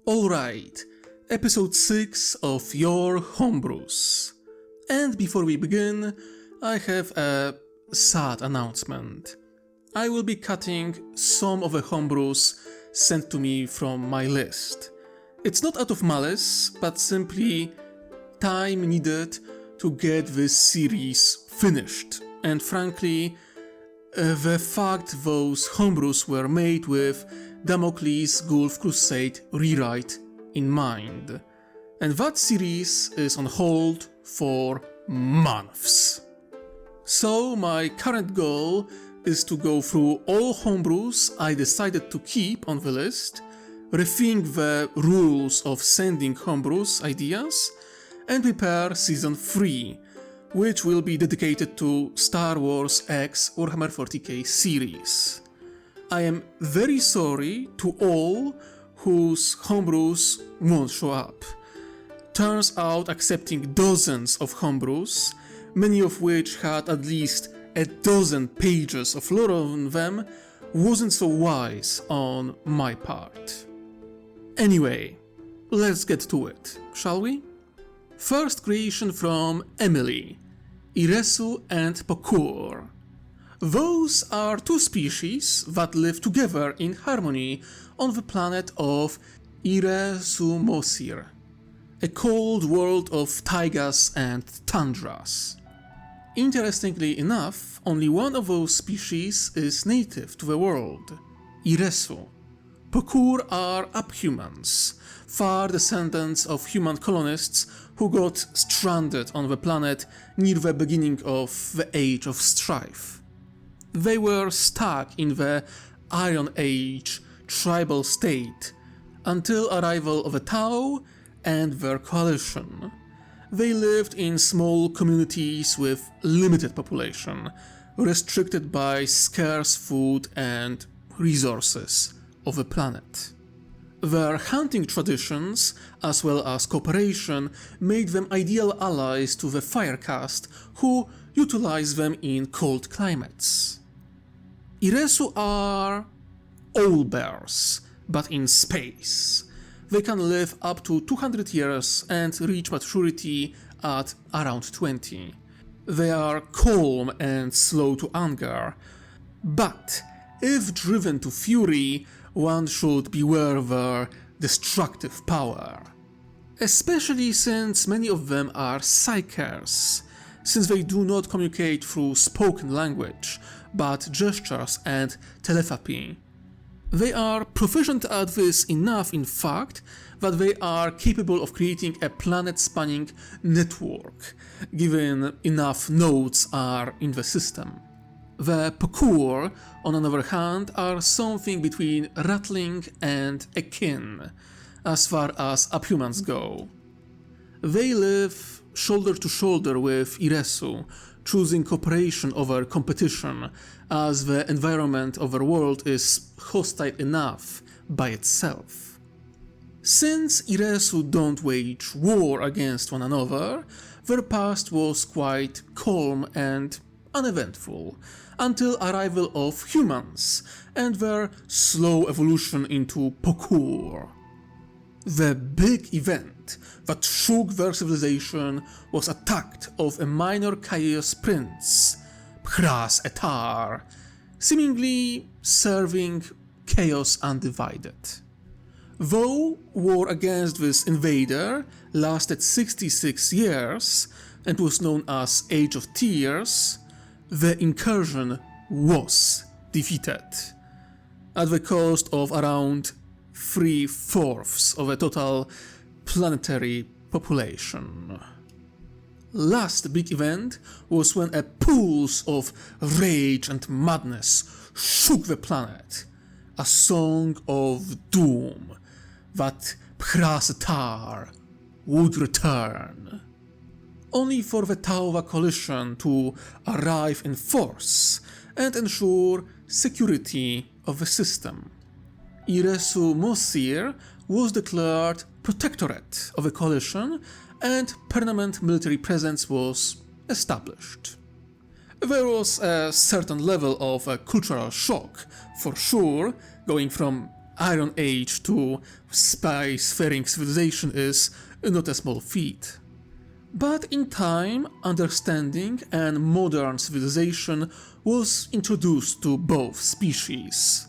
Alright, episode 6 of your Homebrews. And before we begin, I have a sad announcement. I will be cutting some of the Homebrews sent to me from my list. It's not out of malice, but simply time needed to get this series finished. And frankly, the fact those Homebrews were made with Damocles Gulf Crusade rewrite in mind. And that series is on hold for months. So my current goal is to go through all Homebrews I decided to keep on the list, rethink the rules of sending Homebrews ideas, and prepare Season 3, which will be dedicated to Star Wars X Warhammer 40k series. I am very sorry to all whose Homebrews won't show up. Turns out accepting dozens of Homebrews, many of which had at least a dozen pages of lore on them, wasn't so wise on my part. Anyway, let's get to it, shall we? First creation from Emily, Iresu and Pokkur. Those are two species that live together in harmony on the planet of Iresu, a cold world of taigas and tundras. Interestingly enough, only one of those species is native to the world, Iresu. Pokkur are uphumans, far descendants of human colonists who got stranded on the planet near the beginning of the Age of Strife. They were stuck in the Iron Age tribal state until arrival of the Tau and their coalition. They lived in small communities with limited population, restricted by scarce food and resources of the planet. Their hunting traditions, as well as cooperation, made them ideal allies to the Firecaste, who utilize them in cold climates. Iresu are owlbears, but in space. They can live up to 200 years and reach maturity at around 20. They are calm and slow to anger, but if driven to fury, one should beware their destructive power. Especially since many of them are psykers, since they do not communicate through spoken language, but gestures and telepathy. They are proficient at this enough, in fact, that they are capable of creating a planet-spanning network, given enough nodes are in the system. The Pokkur, on the other hand, are something between rattling and akin, as far as uphumans go. They live shoulder to shoulder with Iresu, choosing cooperation over competition, as the environment of their world is hostile enough by itself. Since Iresu don't wage war against one another, their past was quite calm and uneventful, until arrival of humans and their slow evolution into Pokkur. The big event that shook their civilization was attack of a minor chaos prince, Pras Etar, seemingly serving chaos undivided. Though war against this invader lasted 66 years and was known as Age of Tears, the incursion was defeated, at the cost of around 3/4 of the total planetary population. Last big event was when a pulse of rage and madness shook the planet, a song of doom that Pras Etar would return, only for the Tauva coalition to arrive in force and ensure security of the system. Iresu Mosir was declared protectorate of the coalition and permanent military presence was established. There was a certain level of a cultural shock, for sure, going from Iron Age to spacefaring civilization is not a small feat. But in time, understanding and modern civilization was introduced to both species.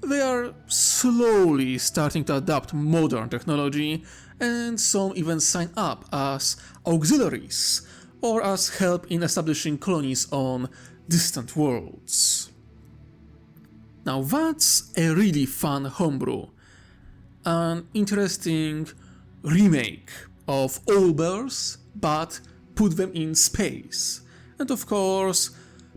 They are slowly starting to adopt modern technology, and some even sign up as auxiliaries or as help in establishing colonies on distant worlds. Now that's a really fun homebrew, an interesting remake of Homebrews, but put them in space, and of course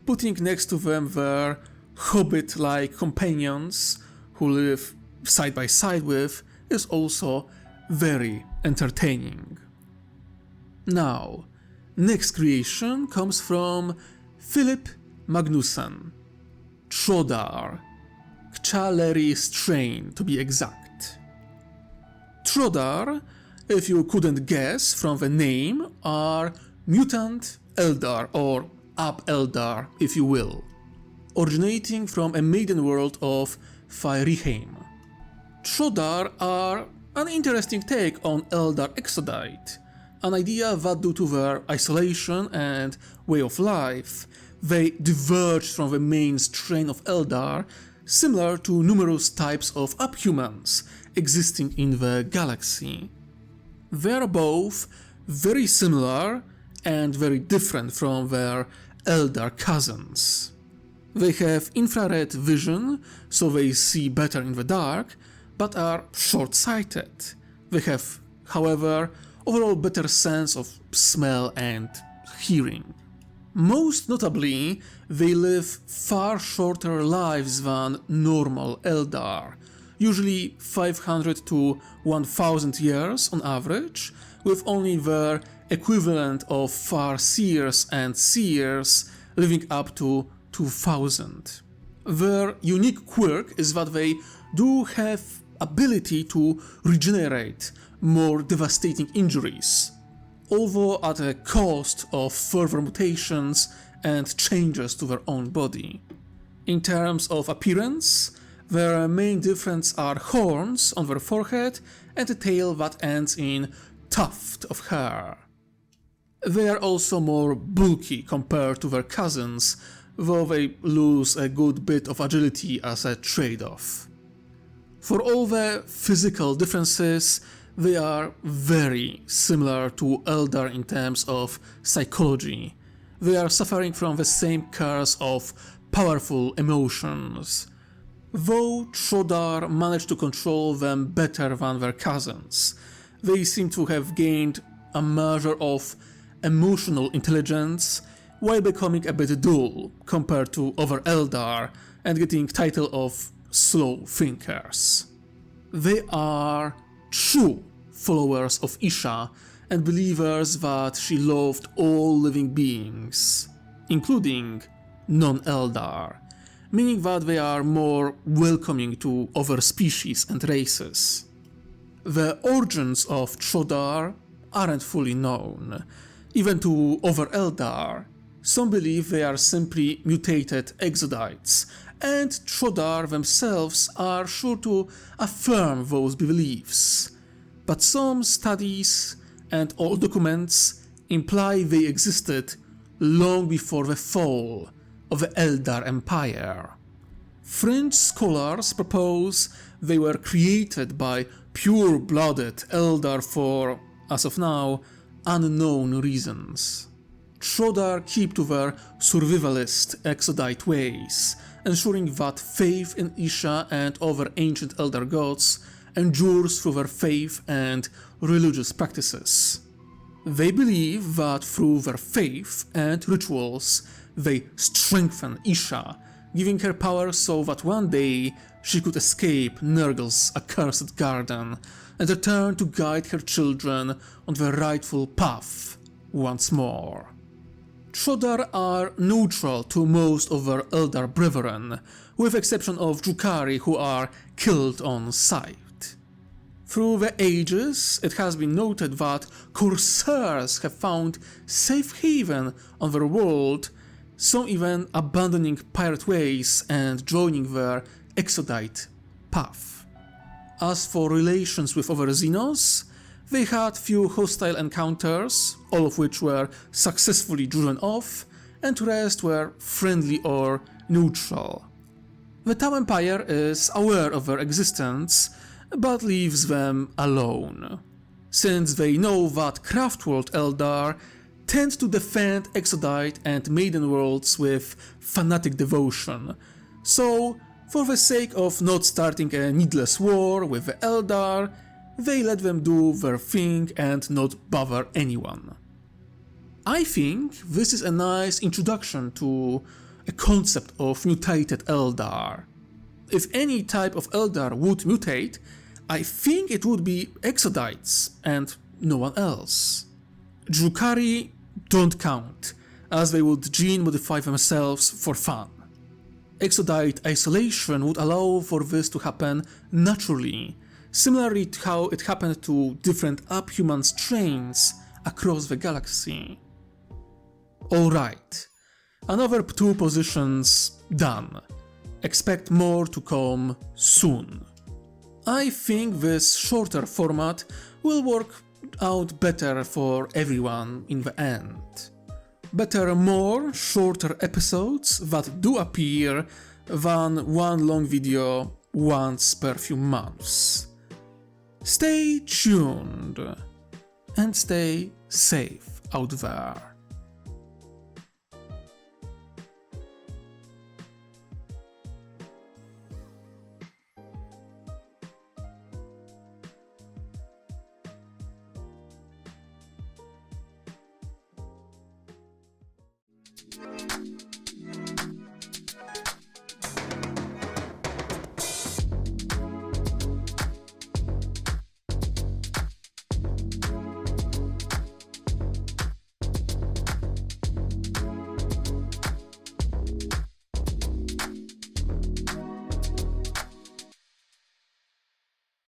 putting next to them their hobbit-like companions who live side by side with is also very entertaining. Now, next creation comes from Philip Magnussen, Trodar, Kchaleri strain to be exact. Trodar, if you couldn't guess from the name, are mutant Eldar or Up-Eldar if you will, originating from a maiden world of Faerheim. Trodar are an interesting take on Eldar Exodite, an idea that due to their isolation and way of life, they diverged from the main strain of Eldar, similar to numerous types of uphumans existing in the galaxy. They are both very similar and very different from their Eldar cousins. They have infrared vision, so they see better in the dark, but are short-sighted. They have, however, overall better sense of smell and hearing. Most notably, they live far shorter lives than normal Eldar, usually 500 to 1000 years on average, with only their equivalent of Farseers and Seers living up to 2000. Their unique quirk is that they do have ability to regenerate more devastating injuries, although at a cost of further mutations and changes to their own body. In terms of appearance, their main difference are horns on their forehead and a tail that ends in tuft of hair. They are also more bulky compared to their cousins, though they lose a good bit of agility as a trade-off. For all the physical differences, they are very similar to Eldar in terms of psychology. They are suffering from the same curse of powerful emotions, though Trodar managed to control them better than their cousins. They seem to have gained a measure of emotional intelligence while becoming a bit dull compared to other Eldar and getting title of slow thinkers. They are true followers of Isha and believers that she loved all living beings, including non-Eldar, meaning that they are more welcoming to other species and races. The origins of Trodar aren't fully known, even to other Eldar. Some believe they are simply mutated exodites, and Trodar themselves are sure to affirm those beliefs. But some studies and old documents imply they existed long before the fall of the Eldar Empire. French scholars propose they were created by pure-blooded Eldar for, as of now, unknown reasons. Trodar keep to their survivalist exodite ways, ensuring that faith in Isha and other ancient Eldar gods endures through their faith and religious practices. They believe that through their faith and rituals they strengthen Isha, giving her power so that one day she could escape Nurgle's accursed garden and return to guide her children on the rightful path once more. Trodar are neutral to most of their Eldar brethren, with exception of Drukhari who are killed on sight. Through the ages, it has been noted that corsairs have found safe haven on their world, some even abandoning pirate ways and joining their exodite path. As for relations with other Xenos, they had few hostile encounters, all of which were successfully driven off, and the rest were friendly or neutral. The Tau Empire is aware of their existence, but leaves them alone, since they know that Craftworld Eldar tend to defend Exodite and Maiden Worlds with fanatic devotion, so for the sake of not starting a needless war with the Eldar, they let them do their thing and not bother anyone. I think this is a nice introduction to a concept of mutated Eldar. If any type of Eldar would mutate, I think it would be Exodites and no one else. Drukhari don't count, as they would gene modify themselves for fun. Exodite isolation would allow for this to happen naturally, similarly to how it happened to different Abhuman strains across the galaxy. Alright, another 2 positions done. Expect more to come soon. I think this shorter format will work out better for everyone in the end. Better more shorter episodes that do appear than one long video once per few months. Stay tuned and stay safe out there.